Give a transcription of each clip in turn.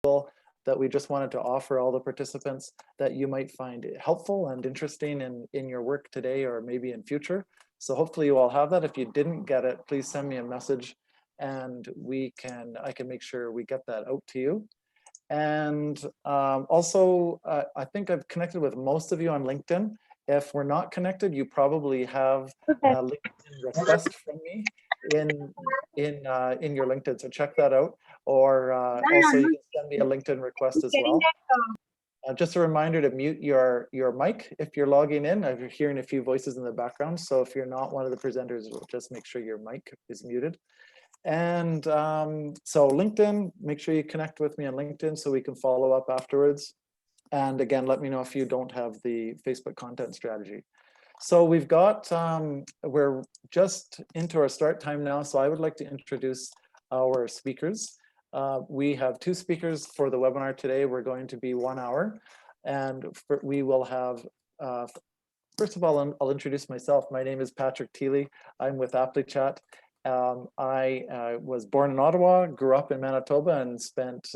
that we just wanted to offer all the participants that you might find helpful and interesting in your work today or maybe in future. So hopefully you all have that. If you didn't get it, please send me a message and I can make sure we get that out to you. And also, I think I've connected with most of you on LinkedIn. If we're not connected, you probably have a LinkedIn request from me in your LinkedIn, so check that out. Or also you can send me a LinkedIn request as well. Just a reminder to mute your mic if you're logging in. I'm hearing a few voices in the background, so if you're not one of the presenters, just make sure your mic is muted. And so LinkedIn, make sure you connect with me on LinkedIn so we can follow up afterwards. And again, let me know if you don't have the Facebook content strategy. So we've got, we're just into our start time now. So I would like to introduce our speakers. We have 2 speakers for the webinar today. We're going to be 1 hour. And we will have, first of all, I'll introduce myself. My name is Patrick Thiele. I'm with ApplyChat. I was born in Ottawa, grew up in Manitoba, and spent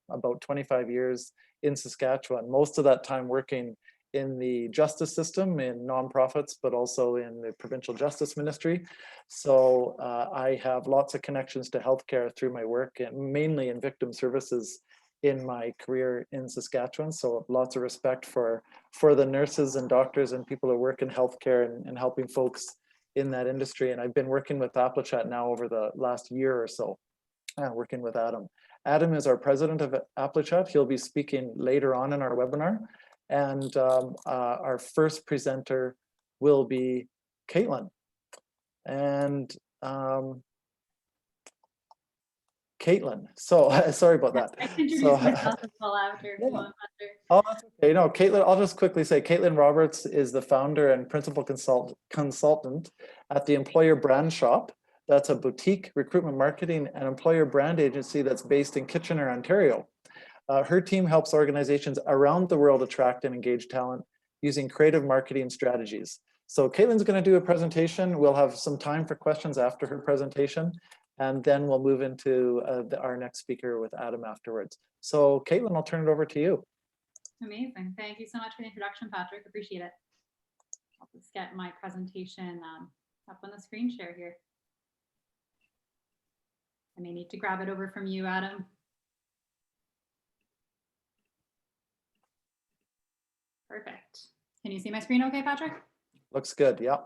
about 25 years in Saskatchewan, most of that time working in the justice system, in nonprofits, but also in the provincial justice ministry. So I have lots of connections to healthcare through my work, and mainly in victim services in my career in Saskatchewan. So lots of respect for the nurses and doctors and people who work in healthcare and helping folks in that industry. And I've been working with ApplyChat now over the last year or so, working with Adam. Adam is our president of ApplyChat. He'll be speaking later on in our webinar. And our first presenter will be Caitlin. And Caitlin, so sorry about that. I can introduce myself as well after. Yeah. Oh, that's okay. No, Caitlin, I'll just quickly say, Caitlin Roberts is the founder and principal consultant at the Employer Brand Shop. That's a boutique recruitment marketing and employer brand agency that's based in Kitchener, Ontario. Her team helps organizations around the world attract and engage talent using creative marketing strategies. So Caitlin's going to do a presentation. We'll have some time for questions after her presentation, and then we'll move into our next speaker with Adam afterwards. So Caitlin, I'll turn it over to you. Amazing. Thank you so much for the introduction, Patrick. Appreciate it. I'll just get my presentation up on the screen share here. I may need to grab it over from you, Adam. Perfect. Can you see my screen okay, Patrick? Looks good, yeah.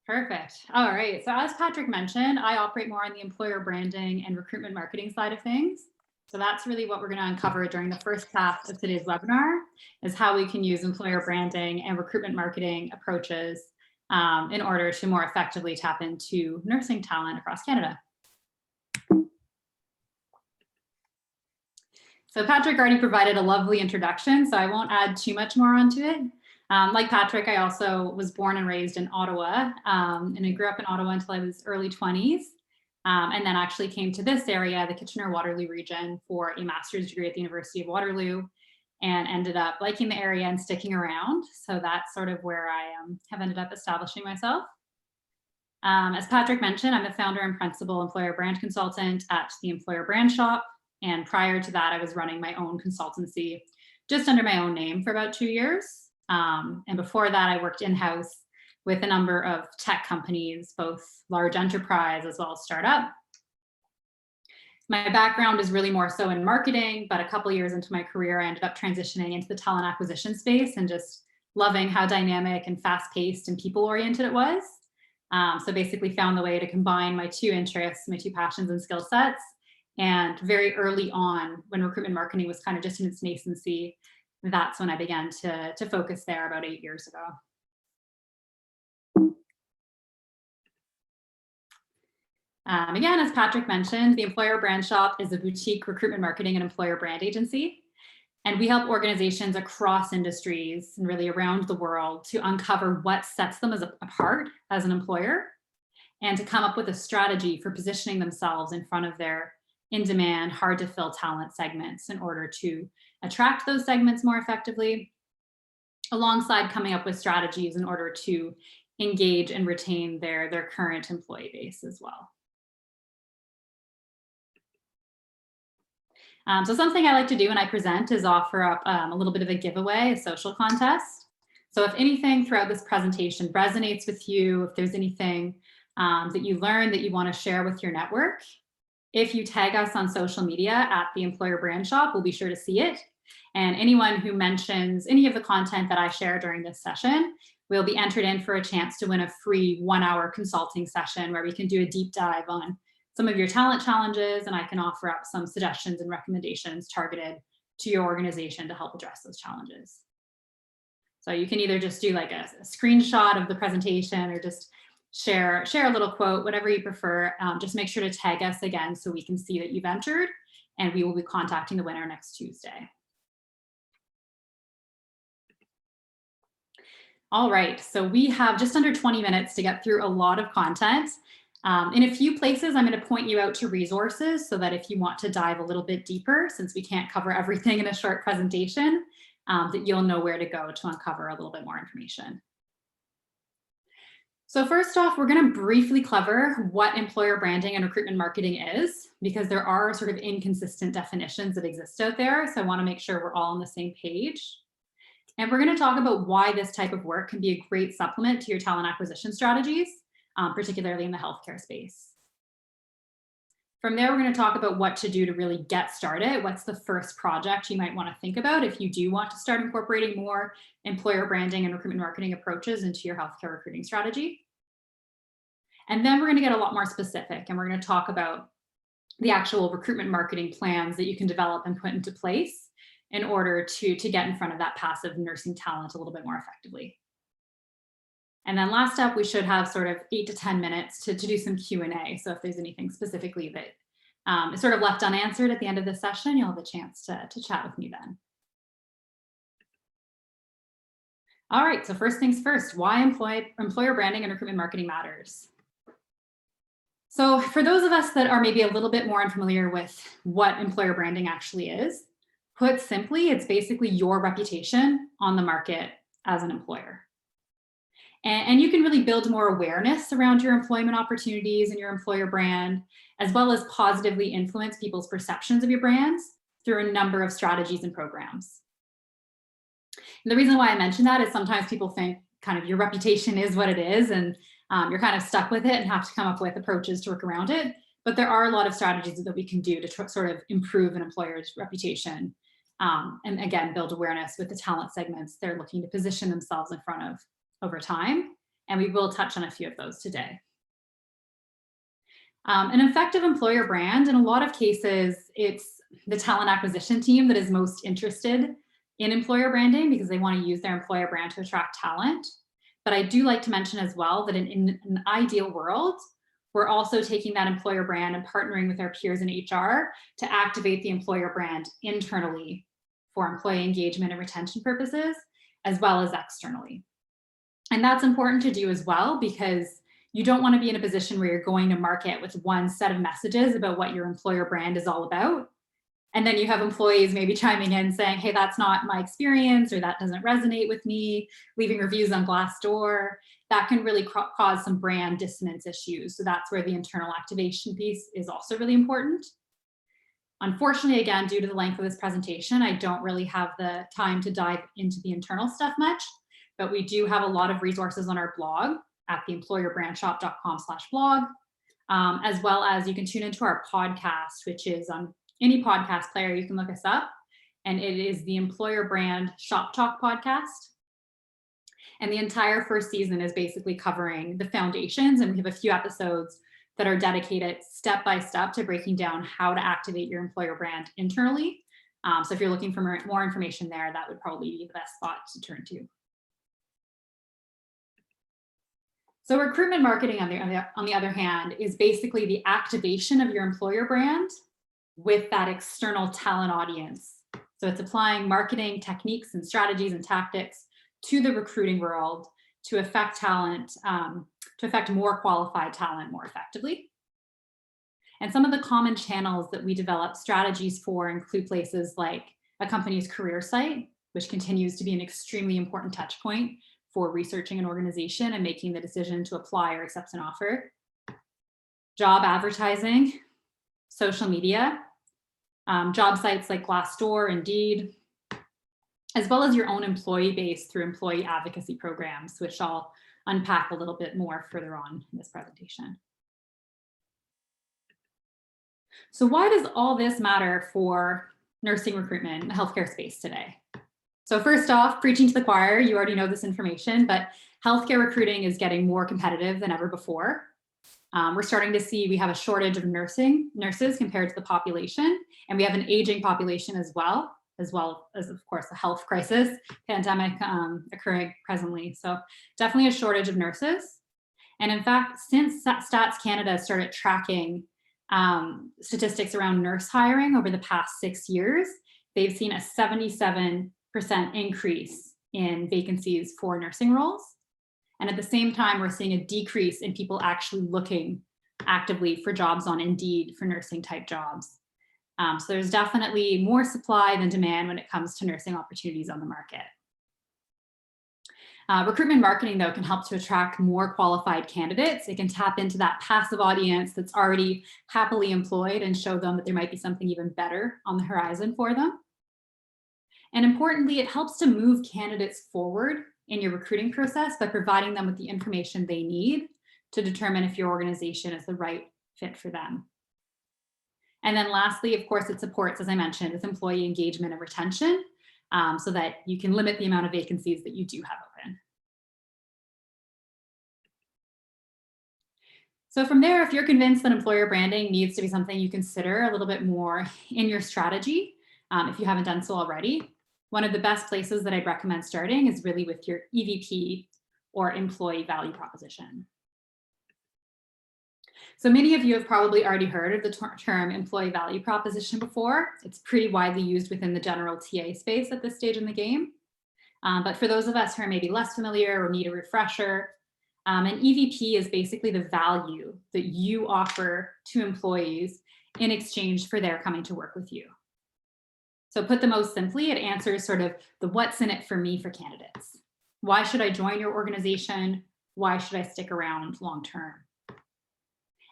Perfect. All right. So as Patrick mentioned, I operate more on the employer branding and recruitment marketing side of things. So that's really what we're going to uncover during the first half of today's webinar, is how we can use employer branding and recruitment marketing approaches in order to more effectively tap into nursing talent across Canada. So Patrick already provided a lovely introduction, so I won't add too much more onto it. Like Patrick, I also was born and raised in Ottawa, and I grew up in Ottawa until I was early 20s, and then actually came to this area, the Kitchener-Waterloo region, for a master's degree at the University of Waterloo, and ended up liking the area and sticking around. So that's sort of where I have ended up establishing myself. As Patrick mentioned, I'm the founder and principal employer brand consultant at the Employer Brand Shop. And prior to that, I was running my own consultancy just under my own name for about 2 years. And before that, I worked in-house with a number of tech companies, both large enterprise as well as startup. My background is really more so in marketing, but a couple years into my career, I ended up transitioning into the talent acquisition space and just loving how dynamic and fast-paced and people-oriented it was. So basically found the way to combine my 2 interests, my 2 passions and skill sets. And very early on, when recruitment marketing was kind of just in its nascency, that's when I began to focus there about 8 years ago. Again, as Patrick mentioned, the Employer Brand Shop is a boutique recruitment marketing and employer brand agency. And we help organizations across industries and really around the world to uncover what sets them apart as an employer, and to come up with a strategy for positioning themselves in front of their in-demand, hard-to-fill talent segments in order to attract those segments more effectively, alongside coming up with strategies in order to engage and retain their current employee base as well. So something I like to do when I present is offer up a little bit of a giveaway, a social contest. So if anything throughout this presentation resonates with you, if there's anything that you learned that you want to share with your network, if you tag us on social media at the Employer Brand Shop, we'll be sure to see it. And anyone who mentions any of the content that I share during this session will be entered in for a chance to win a free 1-hour consulting session where we can do a deep dive on some of your talent challenges, and I can offer up some suggestions and recommendations targeted to your organization to help address those challenges. So you can either just do like a screenshot of the presentation or just share a little quote, whatever you prefer. Just make sure to tag us again so we can see that you've entered, and we will be contacting the winner next Tuesday. All right, so we have just under 20 minutes to get through a lot of content. In a few places, I'm going to point you out to resources so that if you want to dive a little bit deeper, since we can't cover everything in a short presentation, that you'll know where to go to uncover a little bit more information. So first off, we're going to briefly cover what employer branding and recruitment marketing is, because there are sort of inconsistent definitions that exist out there. So I want to make sure we're all on the same page. And we're going to talk about why this type of work can be a great supplement to your talent acquisition strategies, particularly in the healthcare space. From there, we're going to talk about what to do to really get started. What's the first project you might want to think about if you do want to start incorporating more employer branding and recruitment marketing approaches into your healthcare recruiting strategy. And then we're going to get a lot more specific, and we're going to talk about the actual recruitment marketing plans that you can develop and put into place in order to get in front of that passive nursing talent a little bit more effectively. And then last up, we should have sort of 8 to 10 minutes to do some Q&A. So if there's anything specifically that is sort of left unanswered at the end of the session, you'll have a chance to chat with me then. All right, so first things first, why employer branding and recruitment marketing matters. So for those of us that are maybe a little bit more unfamiliar with what employer branding actually is, put simply, it's basically your reputation on the market as an employer. And you can really build more awareness around your employment opportunities and your employer brand, as well as positively influence people's perceptions of your brands through a number of strategies and programs. And the reason why I mention that is sometimes people think kind of your reputation is what it is, and you're kind of stuck with it and have to come up with approaches to work around it. But there are a lot of strategies that we can do to sort of improve an employer's reputation. And again, build awareness with the talent segments they're looking to position themselves in front of over time. And we will touch on a few of those today. An effective employer brand, in a lot of cases, it's the talent acquisition team that is most interested in employer branding because they want to use their employer brand to attract talent. But I do like to mention as well that in an ideal world, we're also taking that employer brand and partnering with our peers in HR to activate the employer brand internally for employee engagement and retention purposes, as well as externally. And that's important to do as well, because you don't want to be in a position where you're going to market with one set of messages about what your employer brand is all about. And then you have employees maybe chiming in saying, hey, that's not my experience, or that doesn't resonate with me, leaving reviews on Glassdoor. That can really cause some brand dissonance issues. So that's where the internal activation piece is also really important. Unfortunately, again, due to the length of this presentation, I don't really have the time to dive into the internal stuff much, but we do have a lot of resources on our blog at theemployerbranchshop.com/blog, as well as you can tune into our podcast, which is on any podcast player. You can look us up, and it is the Employer Brand Shop Talk podcast. And the entire first season is basically covering the foundations, and we have a few episodes that are dedicated step by step to breaking down how to activate your employer brand internally. So if you're looking for more information there, that would probably be the best spot to turn to. So recruitment marketing, on the other hand, is basically the activation of your employer brand with that external talent audience. So it's applying marketing techniques and strategies and tactics to the recruiting world to affect talent, to affect more qualified talent more effectively. And some of the common channels that we develop strategies for include places like a company's career site, which continues to be an extremely important touch point for researching an organization and making the decision to apply or accept an offer. Job advertising, social media, job sites like Glassdoor, Indeed, as well as your own employee base through employee advocacy programs, which I'll unpack a little bit more further on in this presentation. So why does all this matter for nursing recruitment in the healthcare space today? So first off, preaching to the choir, you already know this information, but healthcare recruiting is getting more competitive than ever before. We're starting to see we have a shortage of nurses compared to the population, and we have an aging population as well as, of course, a health crisis, pandemic occurring presently. So definitely a shortage of nurses. And in fact, since Stats Canada started tracking statistics around nurse hiring over the past 6 years, they've seen a 77% increase in vacancies for nursing roles. And at the same time, we're seeing a decrease in people actually looking actively for jobs on Indeed for nursing type jobs. So there's definitely more supply than demand when it comes to nursing opportunities on the market. Recruitment marketing, though, can help to attract more qualified candidates. It can tap into that passive audience that's already happily employed and show them that there might be something even better on the horizon for them. And importantly, it helps to move candidates forward in your recruiting process by providing them with the information they need to determine if your organization is the right fit for them. And then lastly, of course, it supports, as I mentioned, with employee engagement and retention, so that you can limit the amount of vacancies that you do have open. So from there, if you're convinced that employer branding needs to be something you consider a little bit more in your strategy, if you haven't done so already, one of the best places that I'd recommend starting is really with your EVP or employee value proposition. So many of you have probably already heard of the term employee value proposition before. It's pretty widely used within the general TA space at this stage in the game. But for those of us who are maybe less familiar or need a refresher, an EVP is basically the value that you offer to employees in exchange for their coming to work with you. So put the most simply, it answers sort of the what's in it for me for candidates. Why should I join your organization? Why should I stick around long term?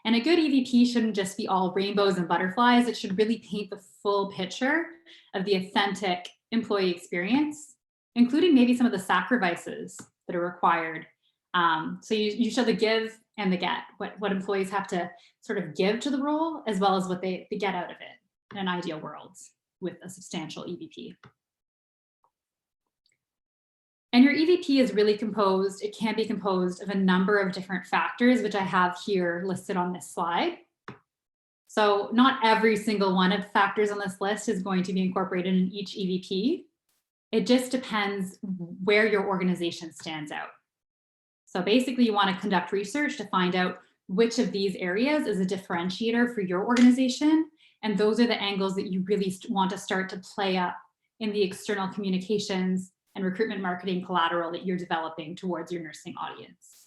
And a good EVP shouldn't just be all rainbows and butterflies. It should really paint the full picture of the authentic employee experience, including maybe some of the sacrifices that are required. So you show the give and the get, what employees have to sort of give to the role, as well as what they get out of it in an ideal world with a substantial EVP. And your EVP is really composed, it can be composed of a number of different factors, which I have here listed on this slide. So not every single one of the factors on this list is going to be incorporated in each EVP. It just depends where your organization stands out. So basically you want to conduct research to find out which of these areas is a differentiator for your organization. And those are the angles that you really want to start to play up in the external communications and recruitment marketing collateral that you're developing towards your nursing audience.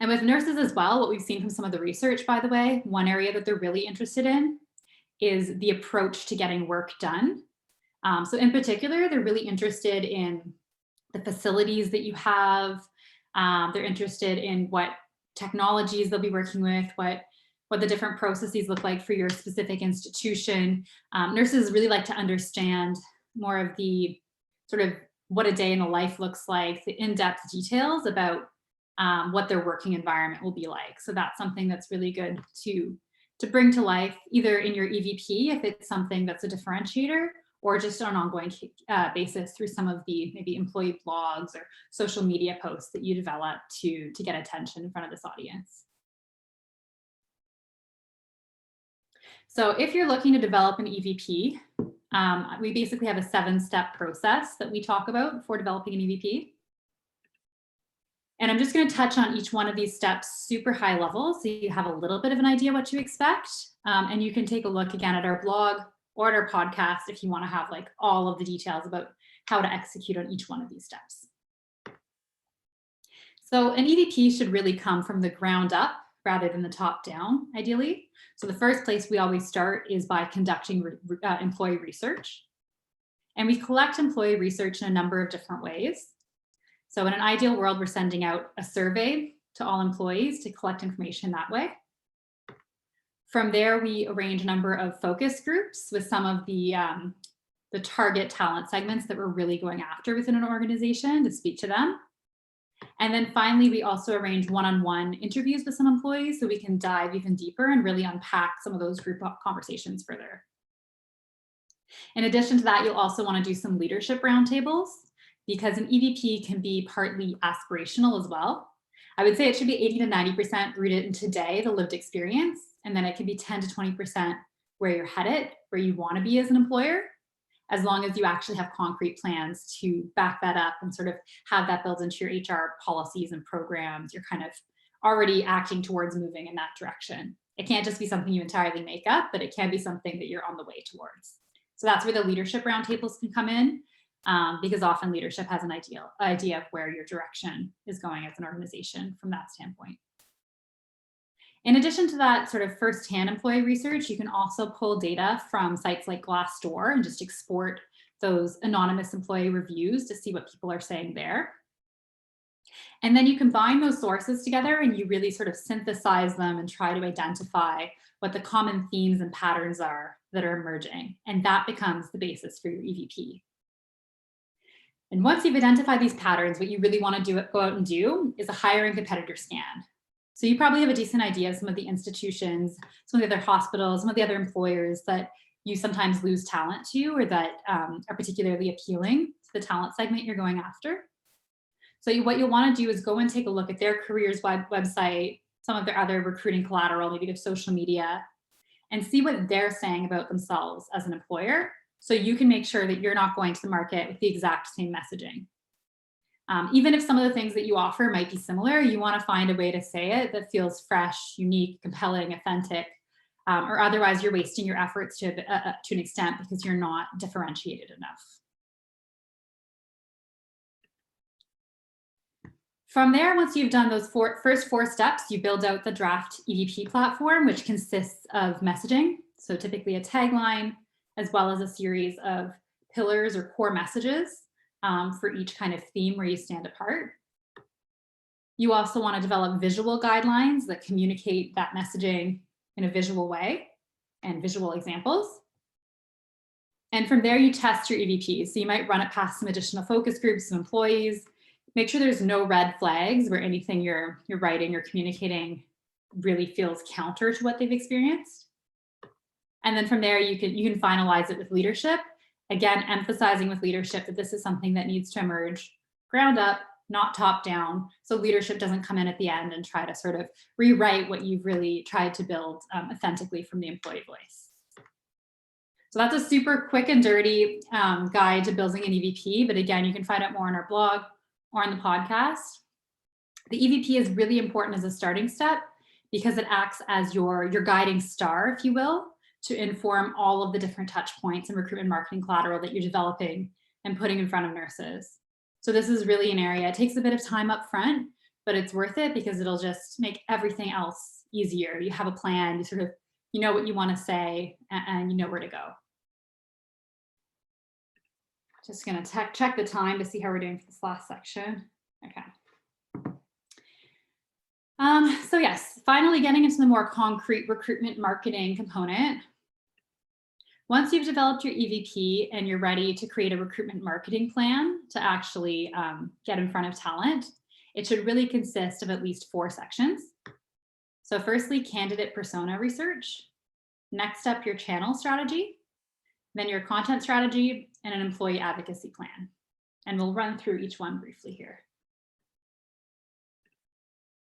And with nurses as well, what we've seen from some of the research, by the way, one area that they're really interested in is the approach to getting work done. So in particular, they're really interested in the facilities that you have. They're interested in what technologies they'll be working with, what the different processes look like for your specific institution. Nurses really like to understand more of the sort of what a day in the life looks like, the in-depth details about what their working environment will be like. So that's something that's really good to bring to life, either in your EVP, if it's something that's a differentiator, or just on an ongoing basis through some of the maybe employee blogs or social media posts that you develop to get attention in front of this audience. So if you're looking to develop an EVP, we basically have a 7-step process that we talk about before developing an EVP. And I'm just going to touch on each one of these steps super high level so you have a little bit of an idea what to expect. And you can take a look again at our blog or at our podcast if you want to have like all of the details about how to execute on each one of these steps. So an EVP should really come from the ground up rather than the top down, ideally. So the first place we always start is by conducting employee research. And we collect employee research in a number of different ways. So in an ideal world, we're sending out a survey to all employees to collect information that way. From there, we arrange a number of focus groups with some of the target talent segments that we're really going after within an organization to speak to them. And then finally, we also arrange one-on-one interviews with some employees so we can dive even deeper and really unpack some of those group conversations further. In addition to that, you'll also want to do some leadership roundtables because an EVP can be partly aspirational as well. I would say it should be 80 to 90% rooted in today, the lived experience, and then it can be 10 to 20% where you're headed, where you want to be as an employer, as long as you actually have concrete plans to back that up and sort of have that built into your HR policies and programs. You're kind of already acting towards moving in that direction. It can't just be something you entirely make up, but it can be something that you're on the way towards. So that's where the leadership roundtables can come in, because often leadership has an idea of where your direction is going as an organization from that standpoint. In addition to that sort of firsthand employee research, you can also pull data from sites like Glassdoor and just export those anonymous employee reviews to see what people are saying there. And then you combine those sources together and you really sort of synthesize them and try to identify what the common themes and patterns are that are emerging. And that becomes the basis for your EVP. And once you've identified these patterns, what you really want to go out and do is a hiring competitor scan. So you probably have a decent idea of some of the institutions, some of the other hospitals, some of the other employers that you sometimes lose talent to or that are particularly appealing to the talent segment you're going after. So what you'll want to do is go and take a look at their careers website, some of their other recruiting collateral, maybe their social media, and see what they're saying about themselves as an employer. So you can make sure that you're not going to the market with the exact same messaging. Even if some of the things that you offer might be similar, you want to find a way to say it that feels fresh, unique, compelling, authentic, or otherwise you're wasting your efforts to an extent because you're not differentiated enough. From there, once you've done those first four steps, you build out the draft EVP platform, which consists of messaging. So typically a tagline, as well as a series of pillars or core messages for each kind of theme where you stand apart. You also want to develop visual guidelines that communicate that messaging in a visual way and visual examples. And from there, you test your EVP. So you might run it past some additional focus groups, some employees. Make sure there's no red flags where anything you're writing or communicating really feels counter to what they've experienced. And then from there, you can finalize it with leadership. Again, emphasizing with leadership that this is something that needs to emerge ground up, not top down. So leadership doesn't come in at the end and try to sort of rewrite what you've really tried to build authentically from the employee voice. So that's a super quick and dirty guide to building an EVP. But again, you can find out more on our blog or on the podcast. The EVP is really important as a starting step because it acts as your guiding star, if you will, to inform all of the different touch points and recruitment marketing collateral that you're developing and putting in front of nurses. So this is really an area, it takes a bit of time up front, but it's worth it because it'll just make everything else easier. You have a plan, you know what you want to say and you know where to go. Just gonna check the time to see how we're doing for this last section. Okay. So yes, finally getting into the more concrete recruitment marketing component. Once you've developed your EVP and you're ready to create a recruitment marketing plan to actually get in front of talent, it should really consist of at least 4 sections. So firstly, candidate persona research. Next up, your channel strategy, then your content strategy, and an employee advocacy plan. And we'll run through each one briefly here.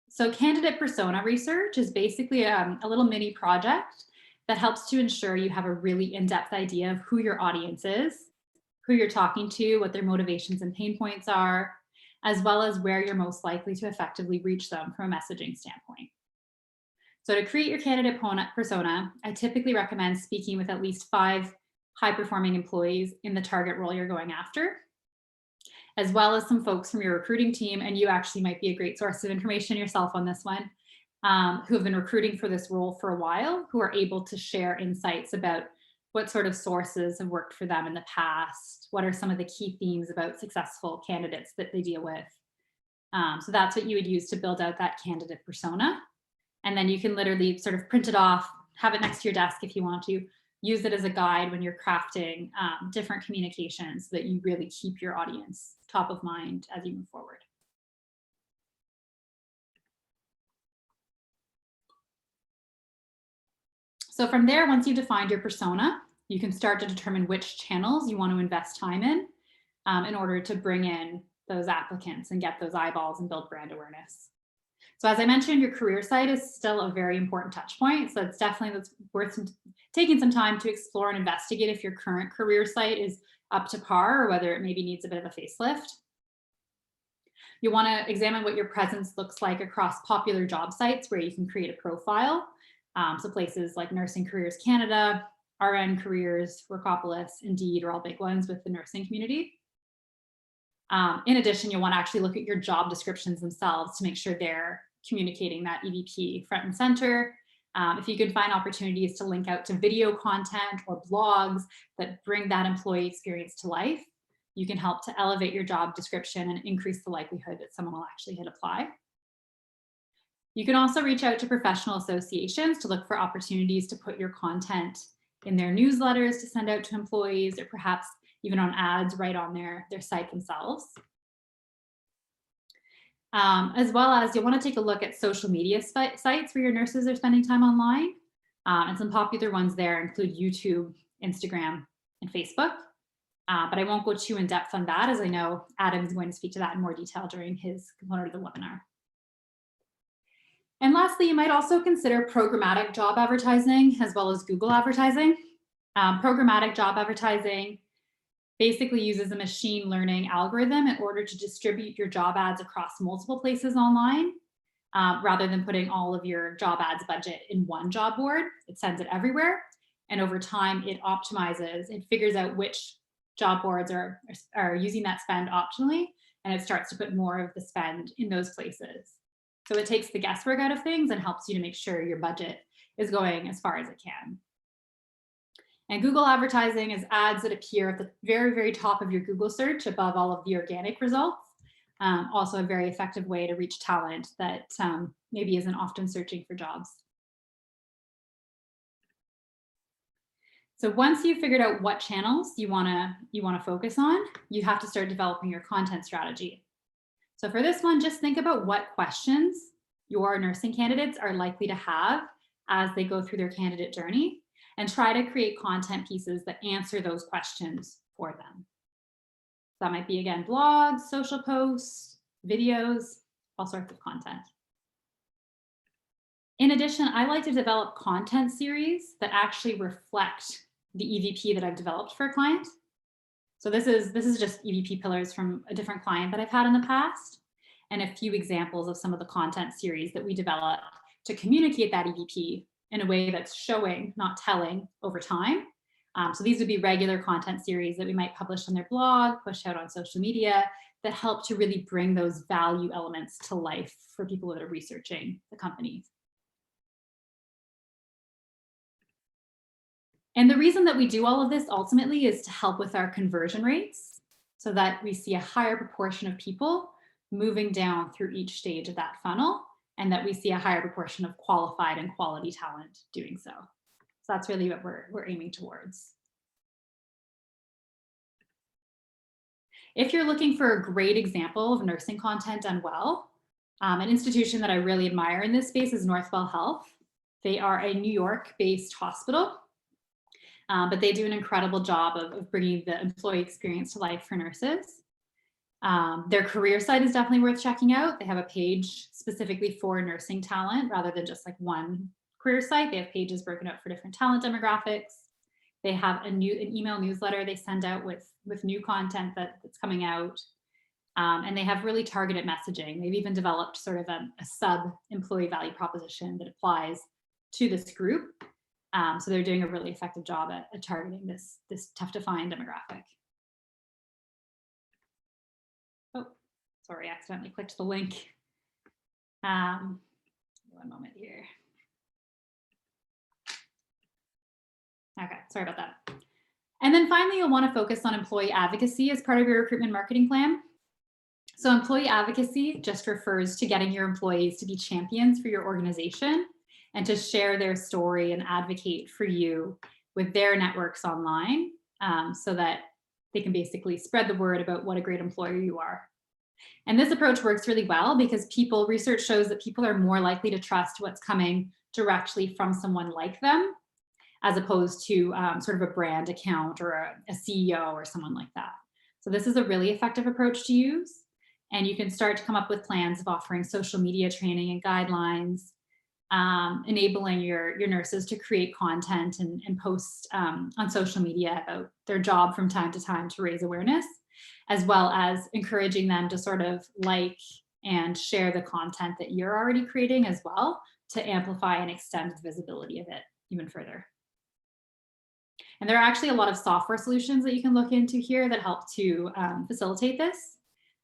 So candidate persona research is basically a little mini project that helps to ensure you have a really in-depth idea of who your audience is, who you're talking to, what their motivations and pain points are, as well as where you're most likely to effectively reach them from a messaging standpoint. So to create your candidate persona, I typically recommend speaking with at least 5 high-performing employees in the target role you're going after, as well as some folks from your recruiting team, and you actually might be a great source of information yourself on this one, who have been recruiting for this role for a while, who are able to share insights about what sort of sources have worked for them in the past, what are some of the key themes about successful candidates that they deal with. So that's what you would use to build out that candidate persona. And then you can literally sort of print it off, have it next to your desk if you want to. Use it as a guide when you're crafting different communications so that you really keep your audience top of mind as you move forward. So from there, once you've defined your persona, you can start to determine which channels you want to invest time in order to bring in those applicants and get those eyeballs and build brand awareness. So as I mentioned, your career site is still a very important touch point. So it's definitely worth taking some time to explore and investigate if your current career site is up to par or whether it maybe needs a bit of a facelift. You want to examine what your presence looks like across popular job sites where you can create a profile. So places like Nursing Careers Canada, RN Careers, Workopolis, Indeed are all big ones with the nursing community. In addition, you'll want to actually look at your job descriptions themselves to make sure they're communicating that EVP front and center. If you can find opportunities to link out to video content or blogs that bring that employee experience to life, you can help to elevate your job description and increase the likelihood that someone will actually hit apply. You can also reach out to professional associations to look for opportunities to put your content in their newsletters to send out to employees, or perhaps even on ads right on their site themselves. As well as you'll want to take a look at social media sites where your nurses are spending time online. And some popular ones there include YouTube, Instagram, and Facebook. But I won't go too in depth on that, as I know Adam is going to speak to that in more detail during his component of the webinar. And lastly, you might also consider programmatic job advertising as well as Google advertising. Programmatic job advertising basically uses a machine learning algorithm in order to distribute your job ads across multiple places online, rather than putting all of your job ads budget in one job board. It sends it everywhere. And over time, it optimizes, it figures out which job boards are using that spend optimally, and it starts to put more of the spend in those places. So it takes the guesswork out of things and helps you to make sure your budget is going as far as it can. And Google advertising is ads that appear at the very, very top of your Google search above all of the organic results. Also a very effective way to reach talent that maybe isn't often searching for jobs. So once you've figured out what channels you wanna focus on, you have to start developing your content strategy. So for this one, just think about what questions your nursing candidates are likely to have as they go through their candidate journey, and try to create content pieces that answer those questions for them. That might be, again, blogs, social posts, videos, all sorts of content. In addition, I like to develop content series that actually reflect the EVP that I've developed for a client. So this is just EVP pillars from a different client that I've had in the past, and a few examples of some of the content series that we developed to communicate that EVP in a way that's showing, not telling, over time. So these would be regular content series that we might publish on their blog, push out on social media, that help to really bring those value elements to life for people that are researching the company. And the reason that we do all of this ultimately is to help with our conversion rates, so that we see a higher proportion of people moving down through each stage of that funnel, and that we see a higher proportion of qualified and quality talent doing so. So that's really what we're aiming towards. If you're looking for a great example of nursing content done well, an institution that I really admire in this space is Northwell Health. They are a New York-based hospital, but they do an incredible job of bringing the employee experience to life for nurses. Their career site is definitely worth checking out. They have a page specifically for nursing talent rather than just like one career site. They have pages broken out for different talent demographics. They have an email newsletter they send out with new content that's coming out. And they have really targeted messaging. They've even developed sort of a sub employee value proposition that applies to this group. So they're doing a really effective job at targeting this tough to find demographic. Oh, sorry, I accidentally clicked the link. One moment here. Okay, sorry about that. And then finally, you'll want to focus on employee advocacy as part of your recruitment marketing plan. So employee advocacy just refers to getting your employees to be champions for your organization and to share their story and advocate for you with their networks online, so that they can basically spread the word about what a great employer you are. And this approach works really well because research shows that people are more likely to trust what's coming directly from someone like them, as opposed to sort of a brand account or a CEO or someone like that. So this is a really effective approach to use. And you can start to come up with plans of offering social media training and guidelines, enabling your nurses to create content and post on social media about their job from time to time to raise awareness, as well as encouraging them to sort of like and share the content that you're already creating as well, to amplify and extend the visibility of it even further. And there are actually a lot of software solutions that you can look into here that help to facilitate this.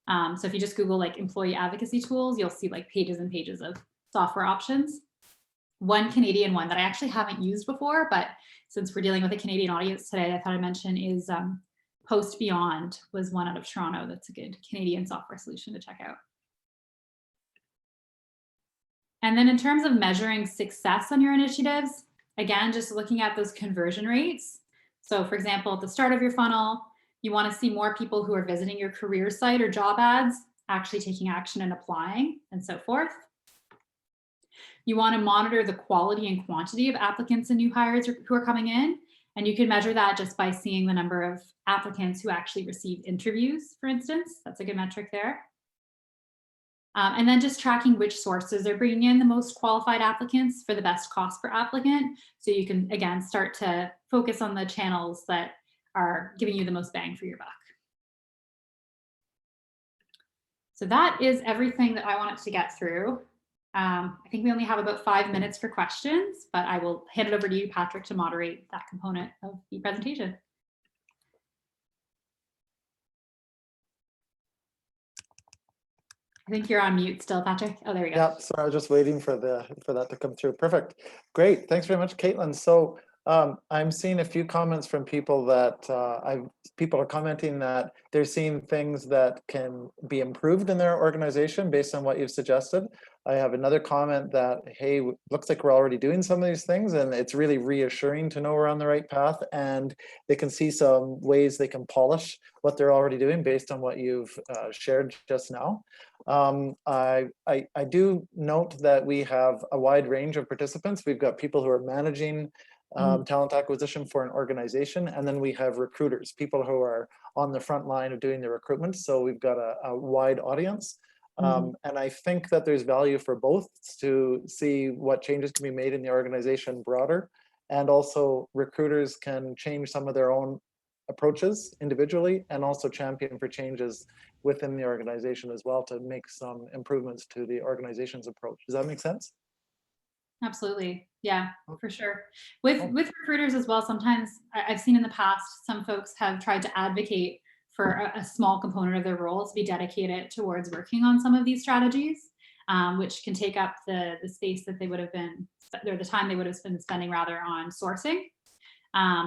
So if you just Google like employee advocacy tools, you'll see like pages and pages of software options. One Canadian one that I actually haven't used before, but since we're dealing with a Canadian audience today, I thought I'd mention is Post Beyond was one out of Toronto. That's a good Canadian software solution to check out. And then in terms of measuring success on your initiatives, again, just looking at those conversion rates. So for example, at the start of your funnel, you want to see more people who are visiting your career site or job ads, actually taking action and applying, and so forth. You want to monitor the quality and quantity of applicants and new hires who are coming in. And you can measure that just by seeing the number of applicants who actually receive interviews, for instance. That's a good metric there. And then just tracking which sources are bringing in the most qualified applicants for the best cost per applicant. So you can, again, start to focus on the channels that are giving you the most bang for your buck. So that is everything that I wanted to get through. I think we only have about 5 minutes for questions, but I will hand it over to you, Patrick, to moderate that component of the presentation. I think you're on mute still, Patrick. Oh, there we go. Yeah, sorry, I was just waiting for that to come through. Perfect. Great. Thanks very much, Caitlin. So I'm seeing a few comments from people that people are commenting that they're seeing things that can be improved in their organization based on what you've suggested. I have another comment that, hey, looks like we're already doing some of these things, and it's really reassuring to know we're on the right path, and they can see some ways they can polish what they're already doing based on what you've shared just now. I do note that we have a wide range of participants. We've got people who are managing talent acquisition for an organization, and then we have recruiters, people who are on the front line of doing the recruitment. So we've got a wide audience. And I think that there's value for both to see what changes can be made in the organization broader, and also recruiters can change some of their own approaches individually and also champion for changes within the organization as well to make some improvements to the organization's approach. Does that make sense? Absolutely. Yeah, for sure. With recruiters as well, sometimes I've seen in the past, some folks have tried to advocate for a small component of their role to be dedicated towards working on some of these strategies, which can take up the space that they would have been, or the time they would have been spending rather on sourcing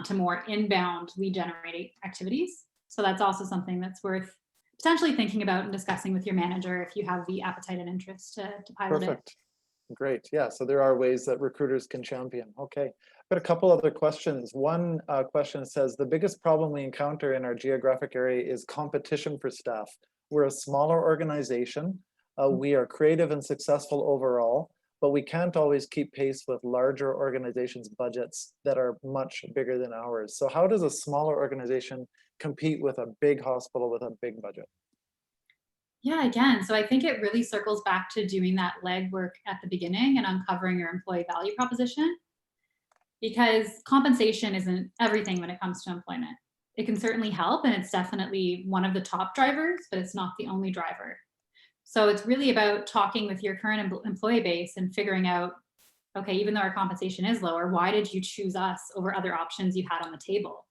to more inbound lead generating activities. So that's also something that's worth potentially thinking about and discussing with your manager if you have the appetite and interest to pilot Perfect. Great. Yeah, so there are ways that recruiters can champion. Okay, I've got a couple other questions. One question says, the biggest problem we encounter in our geographic area is competition for staff. We're a smaller organization. We are creative and successful overall, but we can't always keep pace with larger organizations' budgets that are much bigger than ours. So how does a smaller organization compete with a big hospital with a big budget? Yeah, again, so I think it really circles back to doing that legwork at the beginning and uncovering your employee value proposition, because compensation isn't everything when it comes to employment. It can certainly help, and it's definitely one of the top drivers, but it's not the only driver. So it's really about talking with your current employee base and figuring out, okay, even though our compensation is lower, why did you choose us over other options you had on the table?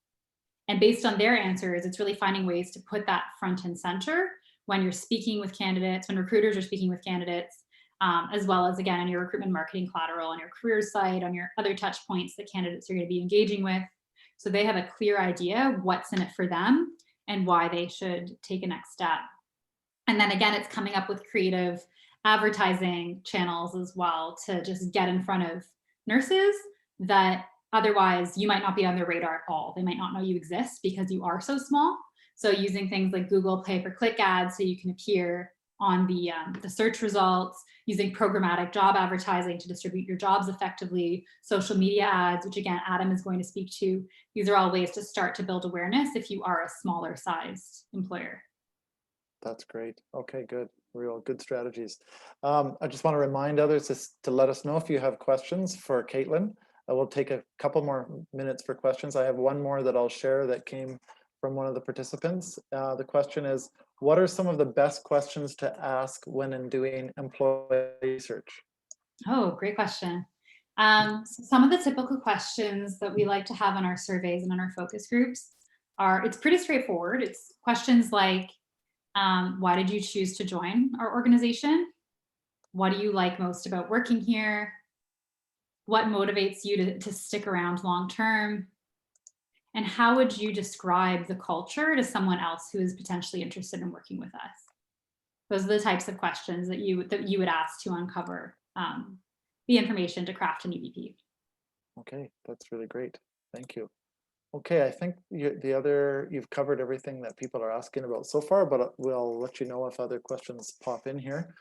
And based on their answers, it's really finding ways to put that front and center when you're speaking with candidates, when recruiters are speaking with candidates, as well as, again, on your recruitment marketing collateral, on your career site, on your other touch points that candidates are going to be engaging with. So they have a clear idea of what's in it for them and why they should take a next step. And then again, it's coming up with creative advertising channels as well to just get in front of nurses that otherwise you might not be on their radar at all. They might not know you exist because you are so small. So using things like Google pay-per-click ads so you can appear on the search results, using programmatic job advertising to distribute your jobs effectively, social media ads, which again, Adam is going to speak to. These are all ways to start to build awareness if you are a smaller sized employer. That's great. Okay, good. Real good strategies. I just want to remind others to let us know if you have questions for Caitlin. I will take a couple more minutes for questions. I have one more that I'll share that came from one of the participants. The question is, what are some of the best questions to ask when in doing employee research? Oh, great question. So some of the typical questions that we like to have in our surveys and in our focus groups are, it's pretty straightforward. It's questions like, why did you choose to join our organization? What do you like most about working here? What motivates you to stick around long term? And how would you describe the culture to someone else who is potentially interested in working with us? Those are the types of questions that you would ask to uncover the information to craft an EVP. Okay, that's really great. Thank you. Okay, I think you've covered everything that people are asking about so far, but we'll let you know if other questions pop in here.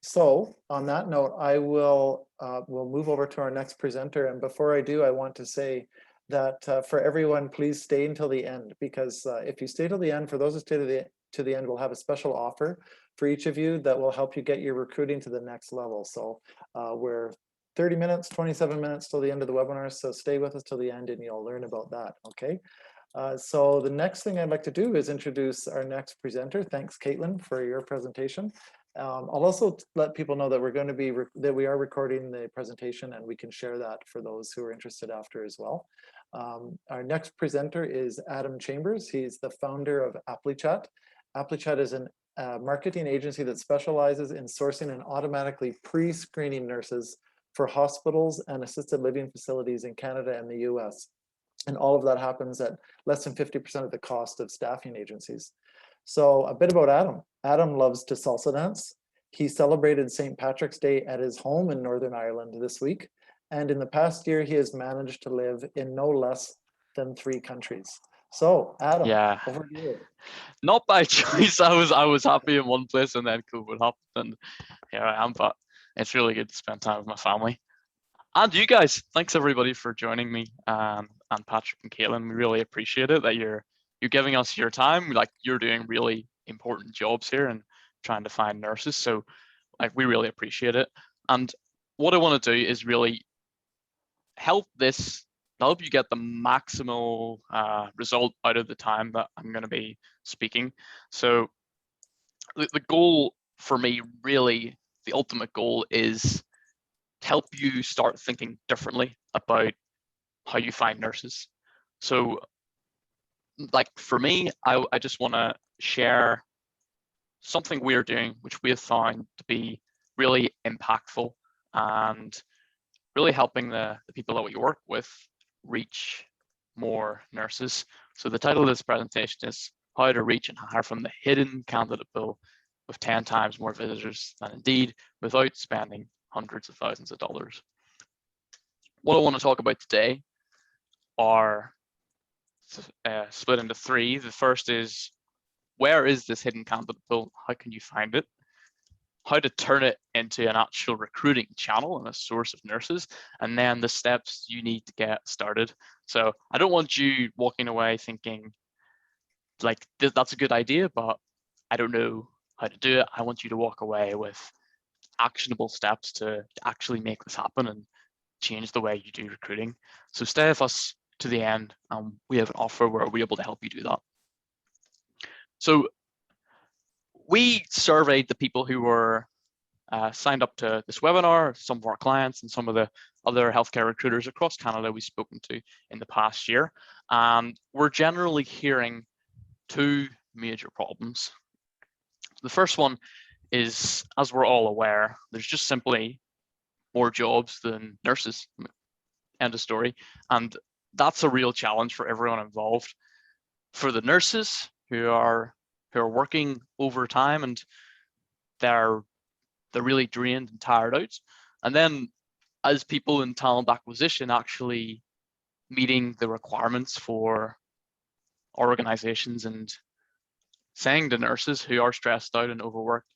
So on that note, we'll move over to our next presenter. And before I do, I want to say that for everyone, please stay until the end, because if you stay till the end, for those who stay to the end, we'll have a special offer for each of you that will help you get your recruiting to the next level. So we're 30 minutes, 27 minutes till the end of the webinar. So stay with us till the end and you'll learn about that, okay? So the next thing I'd like to do is introduce our next presenter. Thanks, Caitlin, for your presentation. I'll also let people know that we are recording the presentation and we can share that for those who are interested after as well. Our next presenter is Adam Chambers. He's the founder of ApplyChat. ApplyChat is a marketing agency that specializes in sourcing and automatically pre-screening nurses for hospitals and assisted living facilities in Canada and the US. And all of that happens at less than 50% of the cost of staffing agencies. So a bit about Adam. Adam loves to salsa dance. He celebrated St. Patrick's Day at his home in Northern Ireland this week. And in the past year, he has managed to live in no less than 3 countries. So Adam, Yeah, over to you. not by choice. I was happy in one place and then COVID happened and here I am, but it's really good to spend time with my family. And you guys, thanks everybody for joining me, and Patrick and Caitlin. We really appreciate it that you're giving us your time. Like, you're doing really important jobs here and trying to find nurses. So like, we really appreciate it. And what I want to do is really help you get the maximal result out of the time that I'm going to be speaking. So the goal for me, really, the ultimate goal is help you start thinking differently about how you find nurses. So like for me, I just want to share something we're doing, which we have found to be really impactful and really helping the people that we work with reach more nurses. So the title of this presentation is How to Reach and Hire from the Hidden Candidate Pool with 10 times more visitors than Indeed without spending hundreds of thousands of dollars. What I want to talk about today are split into 3. The first is, where is this hidden candidate pool? How can you find it? How to turn it into an actual recruiting channel and a source of nurses, and then the steps you need to get started. So I don't want you walking away thinking like that's a good idea, but I don't know how to do it. I want you to walk away with actionable steps to actually make this happen and change the way you do recruiting. So stay with us to the end. We have an offer where we're able to help you do that. So we surveyed the people who were signed up to this webinar, some of our clients and some of the other healthcare recruiters across Canada we've spoken to in the past year. We're generally hearing 2 major problems. The first one is, as we're all aware, there's just simply more jobs than nurses. End of story. And that's a real challenge for everyone involved. For the nurses who are working overtime and they're really drained and tired out. And then as people in talent acquisition actually meeting the requirements for organizations and saying to nurses who are stressed out and overworked,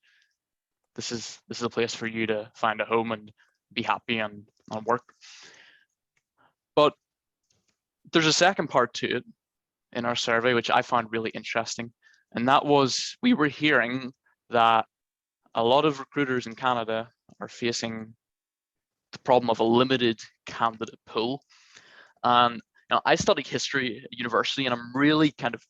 this is a place for you to find a home and be happy and work. But there's a second part to it in our survey, which I found really interesting. And that was, we were hearing that a lot of recruiters in Canada are facing the problem of a limited candidate pool. And I studied history at university, and I'm really kind of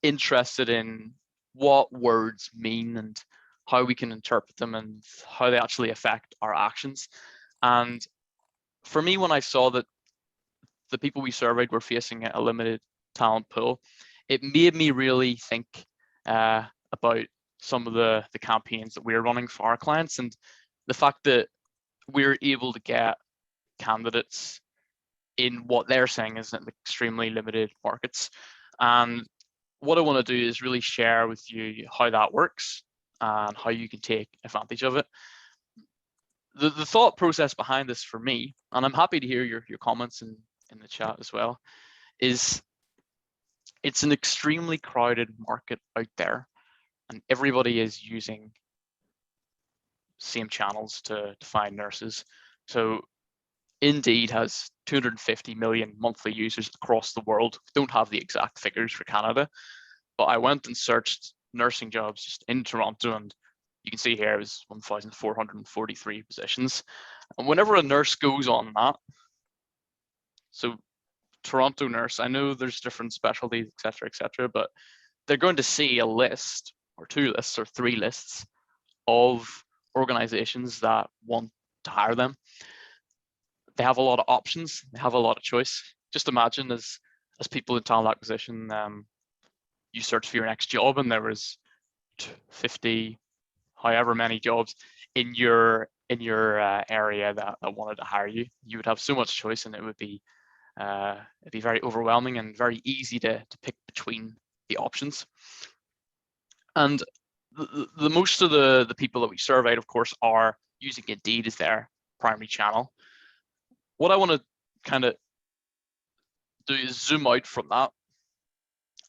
interested in what words mean and how we can interpret them and how they actually affect our actions. And for me, when I saw that the people we surveyed were facing a limited talent pool, it made me really think about some of the campaigns that we're running for our clients, and the fact that we're able to get candidates in what they're saying is extremely limited markets. And what I want to do is really share with you how that works and how you can take advantage of it. The thought process behind this for me, and I'm happy to hear your comments in the chat as well, is it's an extremely crowded market out there, and everybody is using same channels to find nurses. So Indeed has 250 million monthly users across the world. Don't have the exact figures for Canada, but I went and searched nursing jobs just in Toronto, and you can see here it was 1,443 positions. And whenever a nurse goes on that, so Toronto nurse, I know there's different specialties, et cetera, but they're going to see a list or two lists or three lists of organizations that want to hire them. They have a lot of options. They have a lot of choice. Just imagine as people in talent acquisition, you search for your next job and there was 50, however many jobs in your area that wanted to hire you. You would have so much choice, and it would be it'd be very overwhelming and very easy to pick between the options. And the most of the people that we surveyed, of course, are using Indeed as their primary channel. What I want to kind of do is zoom out from that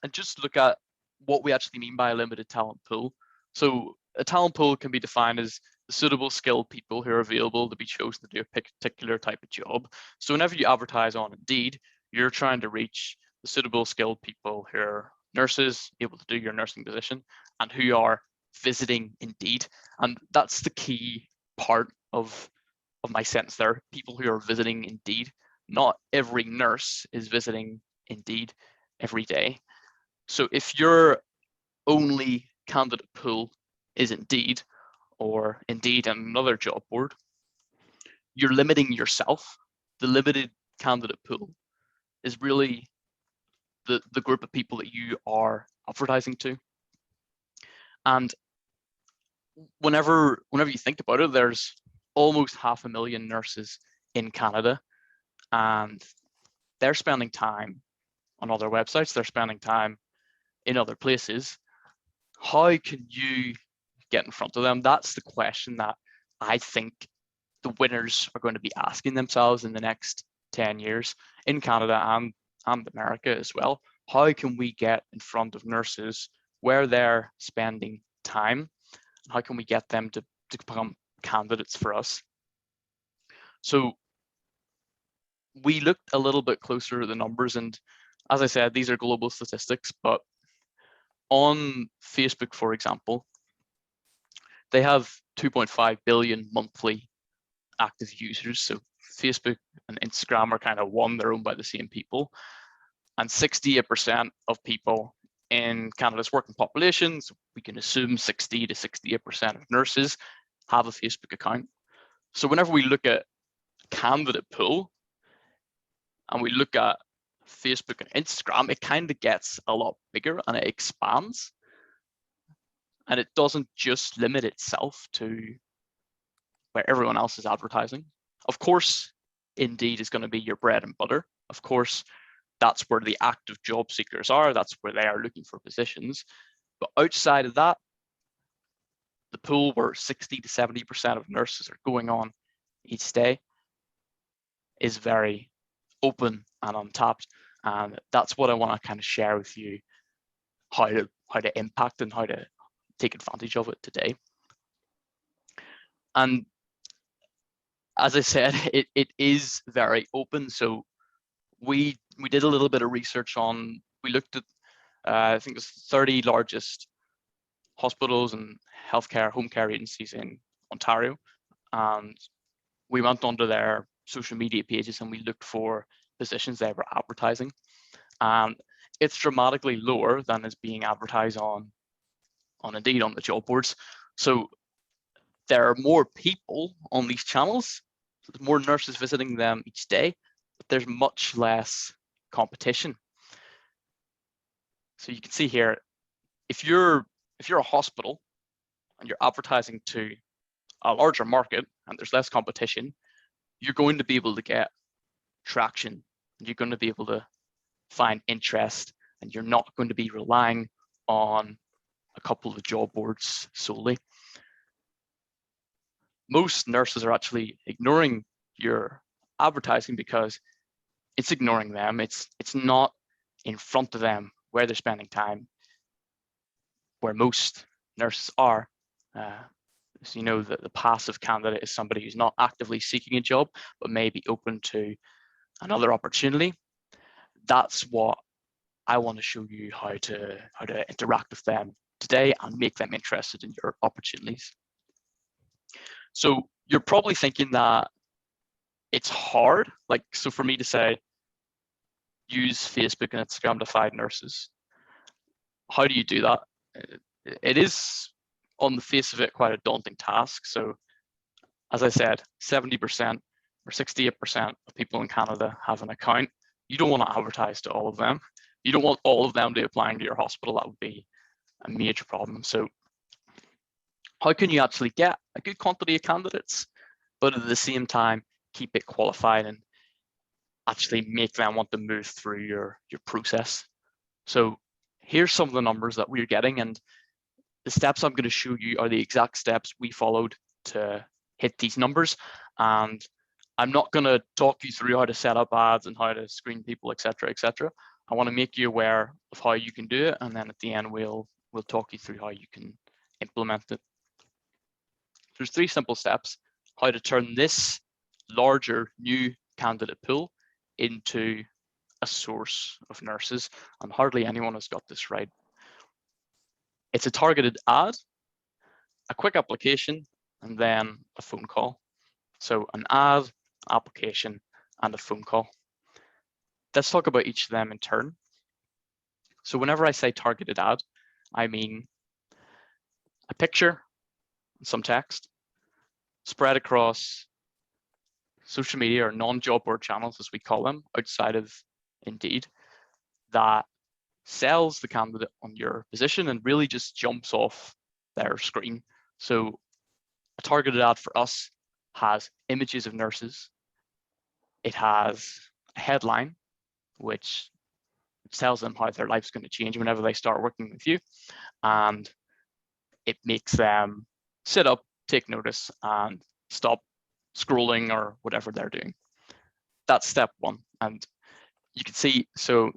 and just look at what we actually mean by a limited talent pool. So a talent pool can be defined as the suitable skilled people who are available to be chosen to do a particular type of job. So whenever you advertise on Indeed, you're trying to reach the suitable skilled people who are nurses, able to do your nursing position, and who are visiting Indeed. And that's the key part of my sentence there, people who are visiting Indeed. Not every nurse is visiting Indeed every day. So if your only candidate pool is Indeed, or Indeed and another job board, you're limiting yourself. The limited candidate pool is really the group of people that you are advertising to. And whenever you think about it, there's almost 500,000 nurses in Canada, and they're spending time on other websites, they're spending time in other places. How can you get in front of them? That's the question that I think the winners are going to be asking themselves in the next 10 years in Canada and America as well. How can we get in front of nurses where they're spending time? How can we get them to become candidates for us? So we looked a little bit closer at the numbers, and as I said, these are global statistics, but on Facebook, for example, they have 2.5 billion monthly active users. So Facebook and Instagram are kind of one, they're owned by the same people. And 68% of people in Canada's working population, so we can assume 60 to 68% of nurses have a Facebook account. So whenever we look at candidate pool and we look at Facebook and Instagram, it kind of gets a lot bigger and it expands. And it doesn't just limit itself to where everyone else is advertising. Of course, Indeed is going to be your bread and butter. Of course, that's where the active job seekers are. That's where they are looking for positions. But outside of that, the pool where 60 to 70% of nurses are going on each day, is very open and untapped, and that's what I want to kind of share with you, how to impact and how to take advantage of it today. And as I said, it is very open. So we did a little bit of research on, we looked at I think it's 30 largest hospitals and healthcare home care agencies in Ontario, and we went onto their social media pages and we looked for positions they were advertising, and it's dramatically lower than is being advertised on Indeed, on the job boards. So there are more people on these channels, so there's more nurses visiting them each day, but there's much less competition. So you can see here, if you're a hospital and you're advertising to a larger market and there's less competition, you're going to be able to get traction, and you're going to be able to find interest, and you're not going to be relying on a couple of job boards solely. Most nurses are actually ignoring your advertising because it's ignoring them. It's not in front of them where they're spending time, where most nurses are. So you know that the passive candidate is somebody who's not actively seeking a job, but may be open to another opportunity. That's what I want to show you, how to interact with them today and make them interested in your opportunities. So you're probably thinking that it's hard. Like, so for me to say, use Facebook and Instagram to find nurses, how do you do that? It is, on the face of it, quite a daunting task. So as I said, 70% or 68% of people in Canada have an account. You don't want to advertise to all of them. You don't want all of them to be applying to your hospital. That would be a major problem. So how can you actually get a good quantity of candidates, but at the same time, keep it qualified and actually make them want to move through your process? So here's some of the numbers that we're getting, and the steps I'm going to show you are the exact steps we followed to hit these numbers. And I'm not going to talk you through how to set up ads and how to screen people, etc., etc. I want to make you aware of how you can do it, and then at the end we'll talk you through how you can implement it. There's 3 simple steps: how to turn this larger new candidate pool into a source of nurses, and hardly anyone has got this right. It's a targeted ad, a quick application, and then a phone call. So an ad, application, and a phone call. Let's talk about each of them in turn. So whenever I say targeted ad, I mean a picture and some text spread across social media, or non-job board channels, as we call them, outside of Indeed, that sells the candidate on your position and really just jumps off their screen. So a targeted ad for us has images of nurses. It has a headline, which tells them how their life's going to change whenever they start working with you. And it makes them sit up, take notice, and stop scrolling or whatever they're doing. That's step 1. And you can see, so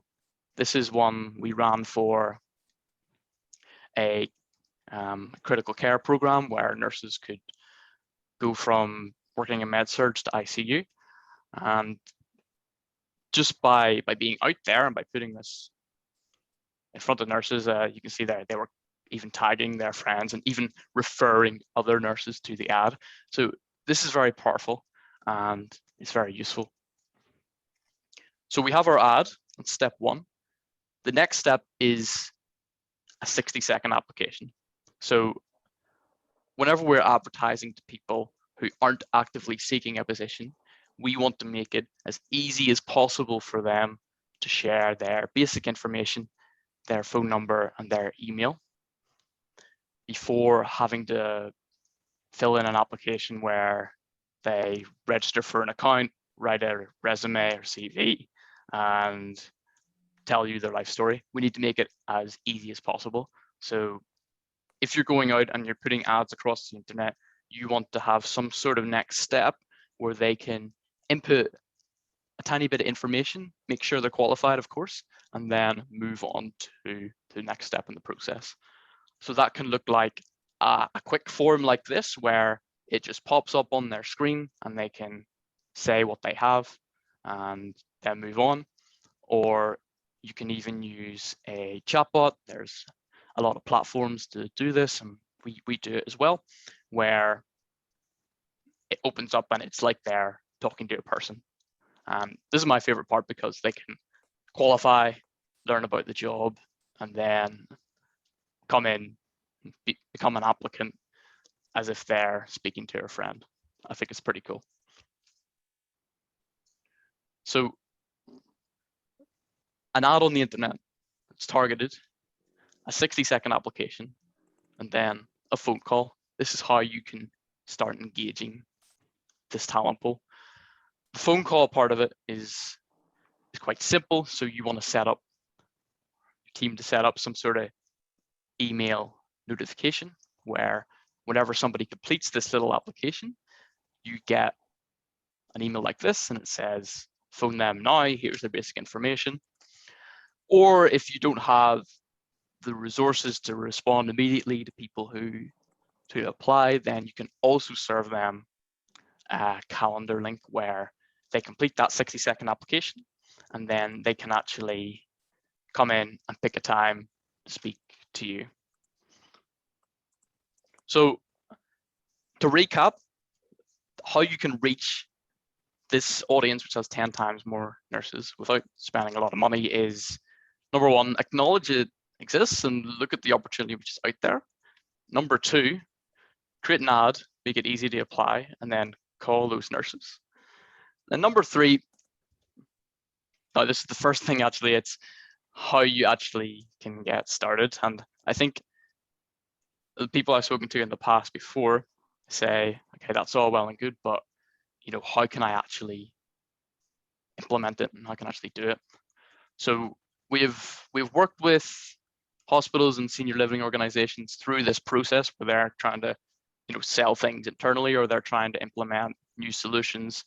this is one we ran for a critical care program where nurses could go from working in med-surg to ICU. And just by being out there and by putting this in front of nurses, you can see that they were even tagging their friends and even referring other nurses to the ad. So this is very powerful and it's very useful. So we have our ad, that's step 1. The next step is a 60-second application. So whenever we're advertising to people who aren't actively seeking a position, we want to make it as easy as possible for them to share their basic information, their phone number, and their email, before having to fill in an application where they register for an account, write a resume or CV, and tell you their life story. We need to make it as easy as possible. So if you're going out and you're putting ads across the internet, you want to have some sort of next step where they can input a tiny bit of information, make sure they're qualified, of course, and then move on to the next step in the process. So that can look like a quick form like this, where it just pops up on their screen and they can say what they have and then move on. Or you can even use a chatbot. There's a lot of platforms to do this, and we do it as well, where it opens up and it's like they're talking to a person. This is my favorite part because they can qualify, learn about the job, and then come in, become an applicant as if they're speaking to a friend. I think it's pretty cool. So an ad on the internet, it's targeted, a 60-second application, and then a phone call. This is how you can start engaging this talent pool. The phone call part of it is quite simple. So you want to set up your team to set up some sort of email notification where whenever somebody completes this little application, you get an email like this and it says, phone them now, here's their basic information. Or if you don't have the resources to respond immediately to people who apply, then you can also serve them a calendar link where they complete that 60-second application and then they can actually come in and pick a time to speak to you. So to recap, how you can reach this audience, which has 10 times more nurses without spending a lot of money, is number one, acknowledge it exists and look at the opportunity which is out there. Number two, create an ad, make it easy to apply, and then call those nurses. And number three, now this is the first thing actually, it's how you actually can get started. And I think the people I've spoken to in the past before say, okay, that's all well and good, but you know, how can I actually implement it and how can I actually do it? So we've worked with hospitals and senior living organizations through this process where they're trying to, you know, sell things internally, or they're trying to implement new solutions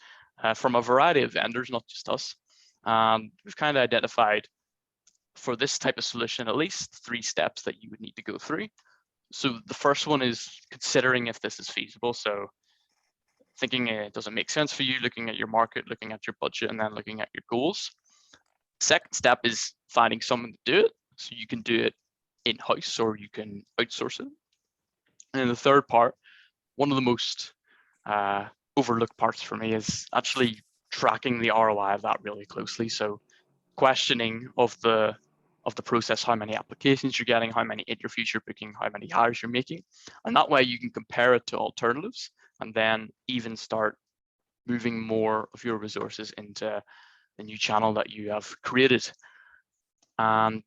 from a variety of vendors, not just us. We've kind of identified for this type of solution at least 3 steps that you would need to go through. So the first one is considering if this is feasible. So thinking it doesn't make sense for you, looking at your market, looking at your budget, and then looking at your goals. Second step is finding someone to do it. So you can do it in-house or you can outsource it. And then the third part, one of the most overlooked parts for me, is actually tracking the ROI of that really closely. So questioning of the process, how many applications you're getting, how many interviews you're booking, how many hires you're making. And that way you can compare it to alternatives and then even start moving more of your resources into the new channel that you have created. And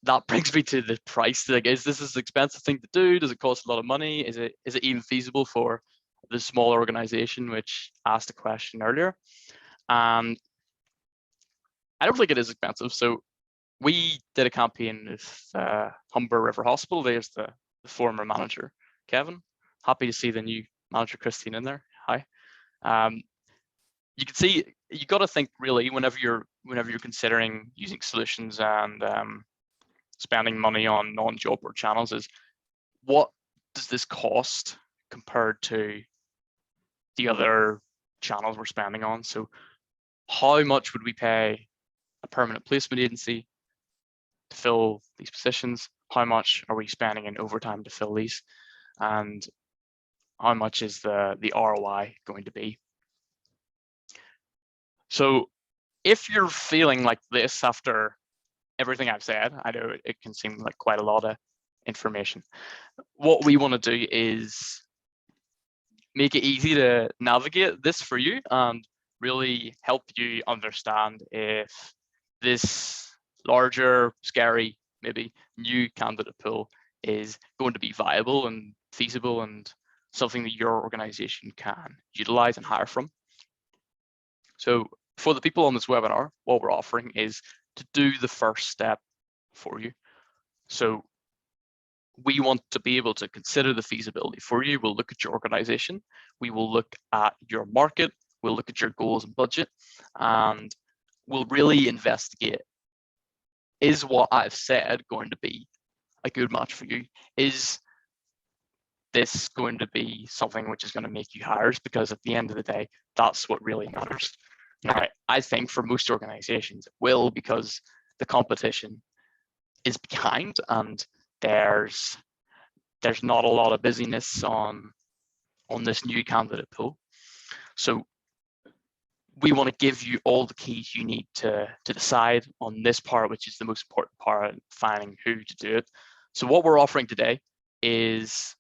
that brings me to the price. Like, is this an expensive thing to do? Does it cost a lot of money? Is it even feasible for the smaller organization, which asked the question earlier? I don't think it is expensive. So we did a campaign with Humber River Hospital. There's the former manager, Kevin. Happy to see the new manager, Christine, in there. Hi. You can see, you got to think really whenever you're considering using solutions and spending money on non-job board channels, is what does this cost compared to the other channels we're spending on? So how much would we pay a permanent placement agency to fill these positions? How much are we spending in overtime to fill these? And how much is the ROI going to be? So if you're feeling like this after everything I've said, I know it can seem like quite a lot of information. What we want to do is make it easy to navigate this for you and really help you understand if this larger, scary, maybe new candidate pool is going to be viable and feasible and something that your organization can utilize and hire from. So for the people on this webinar, what we're offering is to do the first step for you. So we want to be able to consider the feasibility for you. We'll look at your organization. We will look at your market. we'll look at your goals and budget, and we'll really investigate, is what I've said going to be a good match for you? Is this going to be something which is going to make you hires? Because at the end of the day, that's what really matters. Now, I think for most organizations, it will, because the competition is behind and there's not a lot of busyness on this new candidate pool. So we want to give you all the keys you need to decide on this part, which is the most important part, finding who to do it. So what we're offering today is,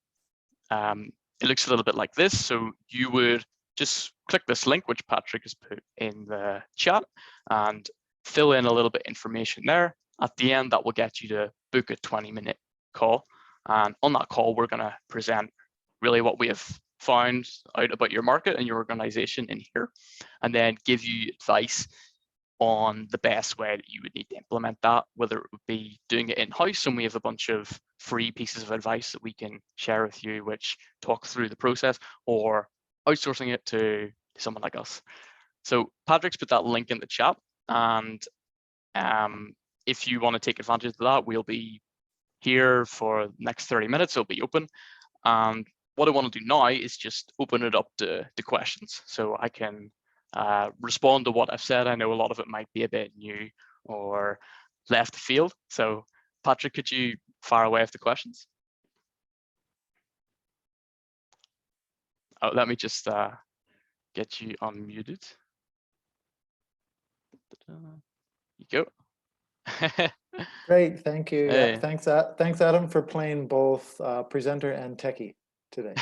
it looks a little bit like this. So you would just click this link, which Patrick has put in the chat, and fill in a little bit of information there. At the end, that will get you to book a 20-minute call. And on that call, we're going to present really what we have found out about your market and your organization in here, and then give you advice on the best way that you would need to implement that, whether it would be doing it in-house, and we have a bunch of free pieces of advice that we can share with you which talk through the process, or outsourcing it to someone like us. So Patrick's put that link in the chat, and if you want to take advantage of that, we'll be here for the next 30 minutes. It'll be open, and what I want to do now is just open it up to questions, so I can respond to what I've said. I know a lot of it might be a bit new or left field. So Patrick, could you fire away with the questions? Oh, let me just get you unmuted. You go. Great, thank you. Hey. Yeah, thanks, Adam, for playing both presenter and techie today.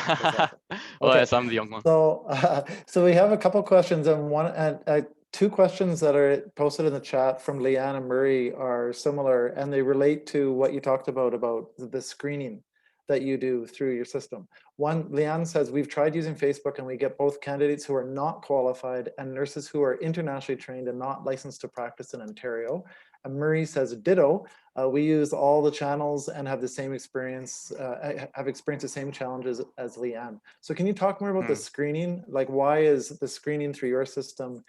Well, yes, I'm the young one. So we have a couple questions, and two questions that are posted in the chat from Leanne and Murray are similar, and they relate to what you talked about the screening that you do through your system. One, Leanne says, we've tried using Facebook and we get both candidates who are not qualified and nurses who are internationally trained and not licensed to practice in Ontario. And Murray says, ditto, we use all the channels and have the same experience, have experienced the same challenges as Leanne. So can you talk more about the screening? Like, why is the screening through your system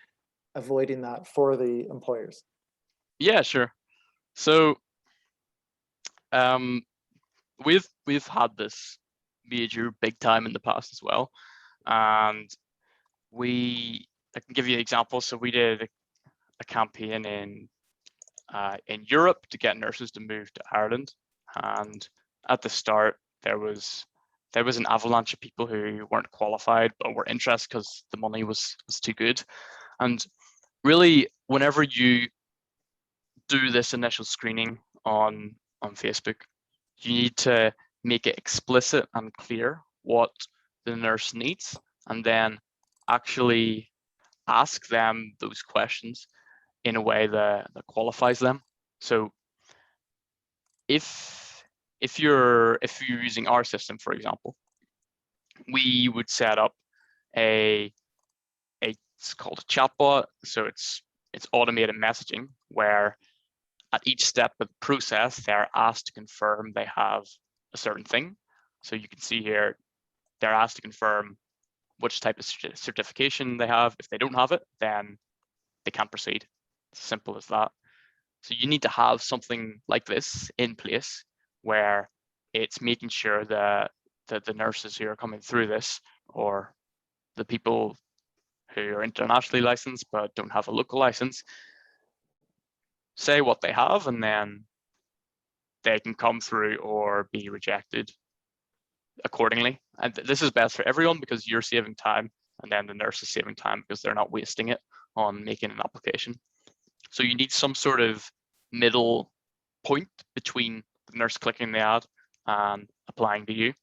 avoiding that for the employers? Yeah, sure. So we've had this major big time in the past as well, and I can give you an example. So we did a campaign in Europe to get nurses to move to Ireland, and at the start there was an avalanche of people who weren't qualified but were interested because the money was too good. And really, whenever you do this initial screening on Facebook, you need to make it explicit and clear what the nurse needs, and then actually ask them those questions in a way that qualifies them. So if you're using our system, for example, we would set up it's called a chatbot. So it's automated messaging where at each step of the process, they're asked to confirm they have a certain thing. So you can see here, they're asked to confirm which type of certification they have. If they don't have it, then they can't proceed. It's as simple as that. So you need to have something like this in place where it's making sure that the nurses who are coming through this, or the people who are internationally licensed but don't have a local license, say what they have, and then they can come through or be rejected accordingly. And this is best for everyone because you're saving time, and then the nurse is saving time because they're not wasting it on making an application. So you need some sort of middle point between the nurse clicking the ad and applying to you.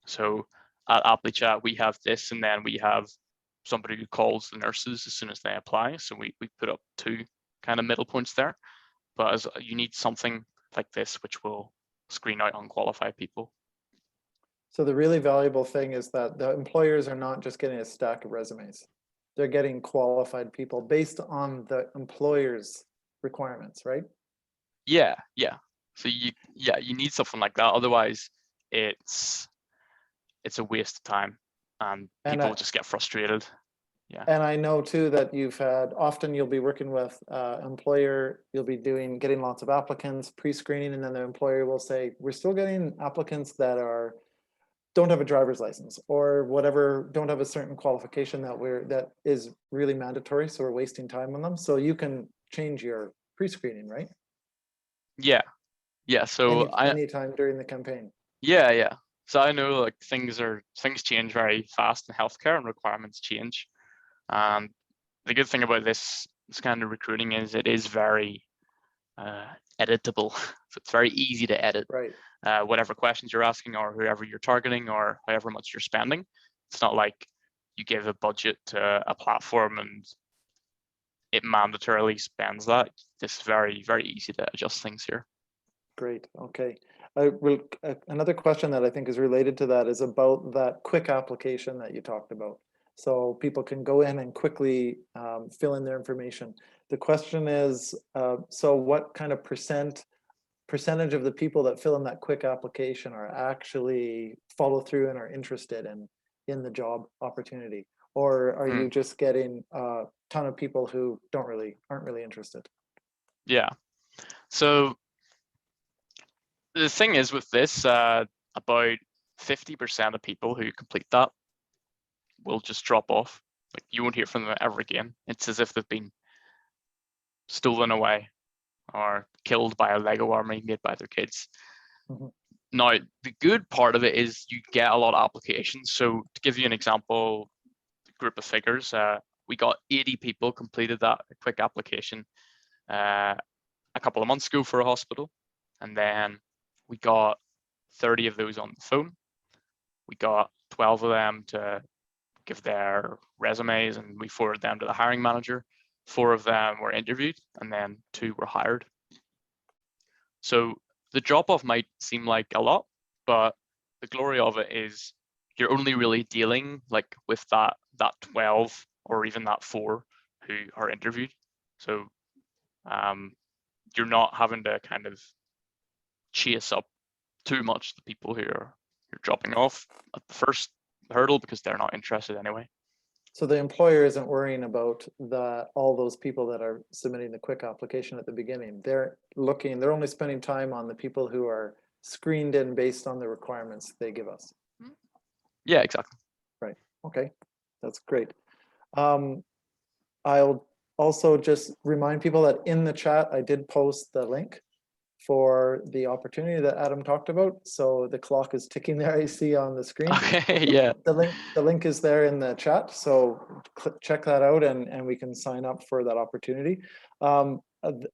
So at ApplyChat, we have this, and then we have somebody who calls the nurses as soon as they apply. So we put up two kind of middle points there. But you need something like this, which will screen out unqualified people. So the really valuable thing is that the employers are not just getting a stack of resumes. They're getting qualified people based on the employer's requirements, right? Yeah. So you need something like that. Otherwise, it's a waste of time, and people just get frustrated. Yeah. And I know too that often you'll be working with employer, you'll be getting lots of applicants, pre-screening, and then the employer will say, we're still getting applicants that don't have a driver's license or whatever, don't have a certain qualification that is really mandatory. So we're wasting time on them. So you can change your pre-screening, right? Yeah. Yeah. So Anytime during the campaign. Yeah. So I know like things change very fast in healthcare and requirements change. And the good thing about this kind of recruiting is it is very editable. So it's very easy to edit. Right. Whatever questions you're asking or whoever you're targeting or however much you're spending. It's not like you give a budget to a platform and it mandatorily spends that. It's very, very easy to adjust things here. Great. Okay. Another question that I think is related to that is about that quick application that you talked about. So people can go in and quickly fill in their information. The question is, so what kind of percentage of the people that fill in that quick application are actually follow through and are interested in the job opportunity? Or are you just getting a ton of people who aren't really interested? Yeah. So the thing is with this, about 50% of people who complete that will just drop off. Like you won't hear from them ever again. It's as if they've been stolen away or killed by a Lego army made by their kids. Mm-hmm. Now, the good part of it is you get a lot of applications. So to give you an example, group of figures, we got 80 people completed that quick application a couple of months ago for a hospital. And then we got 30 of those on the phone. We got 12 of them to give their resumes and we forwarded them to the hiring manager. 4 of them were interviewed and then 2 were hired. So the drop-off might seem like a lot, but the glory of it is you're only really dealing like with that 12 or even that 4 who are interviewed. So you're not having to kind of chase up too much the people who you're dropping off at the first hurdle because they're not interested anyway. So the employer isn't worrying about all those people that are submitting the quick application at the beginning. They're only spending time on the people who are screened in based on the requirements they give us. Yeah, exactly. Right. Okay, that's great. I'll also just remind people that in the chat, I did post the link for the opportunity that Adam talked about. So the clock is ticking there, I see on the screen. Okay, yeah. The link is there in the chat. So check that out and we can sign up for that opportunity.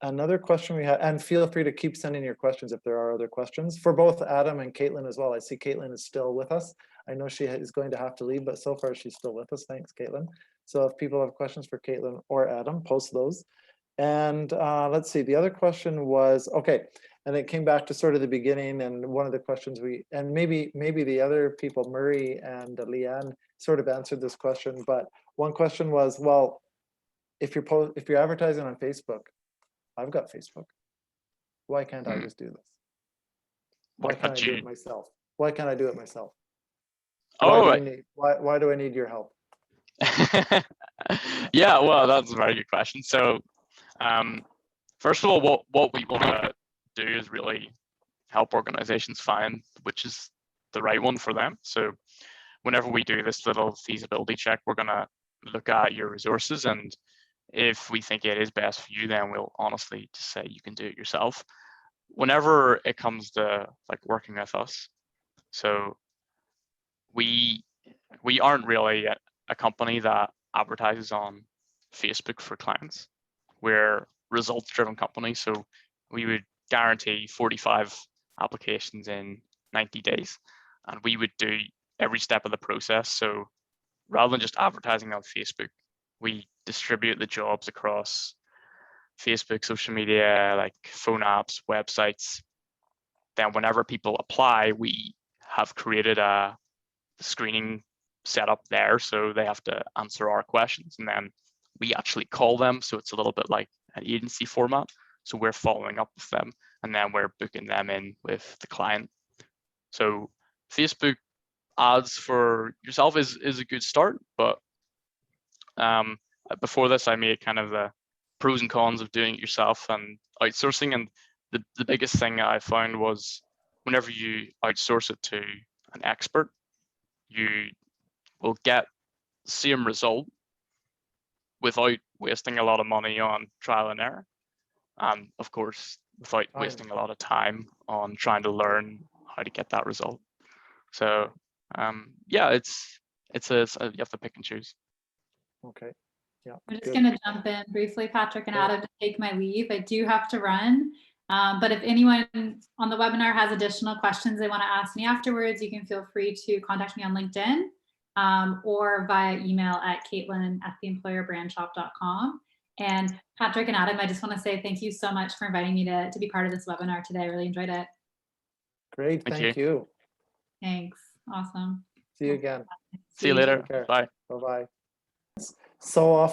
Another question we had, and feel free to keep sending your questions if there are other questions for both Adam and Caitlin as well. I see Caitlin is still with us. I know she is going to have to leave, but so far she's still with us. Thanks, Caitlin. So if people have questions for Caitlin or Adam, post those. And let's see, the other question was, okay, and it came back to sort of the beginning, and one of the questions maybe the other people, Murray and Leanne, sort of answered this question, but one question was, well, if you're advertising on Facebook, I've got Facebook. Why can't I just do this? Why can't I do it myself? Why can't I do it myself? Why do I need your help? Yeah, well, that's a very good question. So first of all, what we want to do is really help organizations find which is the right one for them. So whenever we do this little feasibility check, we're going to look at your resources, and if we think it is best for you, then we'll honestly just say you can do it yourself. Whenever it comes to like working with us, so we aren't really a company that advertises on Facebook for clients. We're results-driven company, so we would guarantee 45 applications in 90 days, and we would do every step of the process. So rather than just advertising on Facebook, we distribute the jobs across Facebook, social media, like phone apps, websites. Then whenever people apply, we have created a screening setup there, so they have to answer our questions, and then we actually call them. So it's a little bit like an agency format. So we're following up with them, and then we're booking them in with the client. So Facebook ads for yourself is a good start, but Before this, I made kind of the pros and cons of doing it yourself and outsourcing. And the biggest thing I found was whenever you outsource it to an expert, you will get the same result without wasting a lot of money on trial and error. And of course, without wasting a lot of time on trying to learn how to get that result. So yeah, it's you have to pick and choose. Okay. Yeah. I'm just good. going to jump in briefly, Patrick and Yeah. Adam, to take my leave. I do have to run. But if anyone on the webinar has additional questions they want to ask me afterwards, you can feel free to contact me on LinkedIn or via email at caitlin@theemployerbrandshop.com. And Patrick and Adam, I just want to say thank you so much for inviting me to be part of this webinar today. I really enjoyed it. Great. Thank you. Thanks. Awesome. See you again. See you later. Take care. Bye. Bye-bye. So often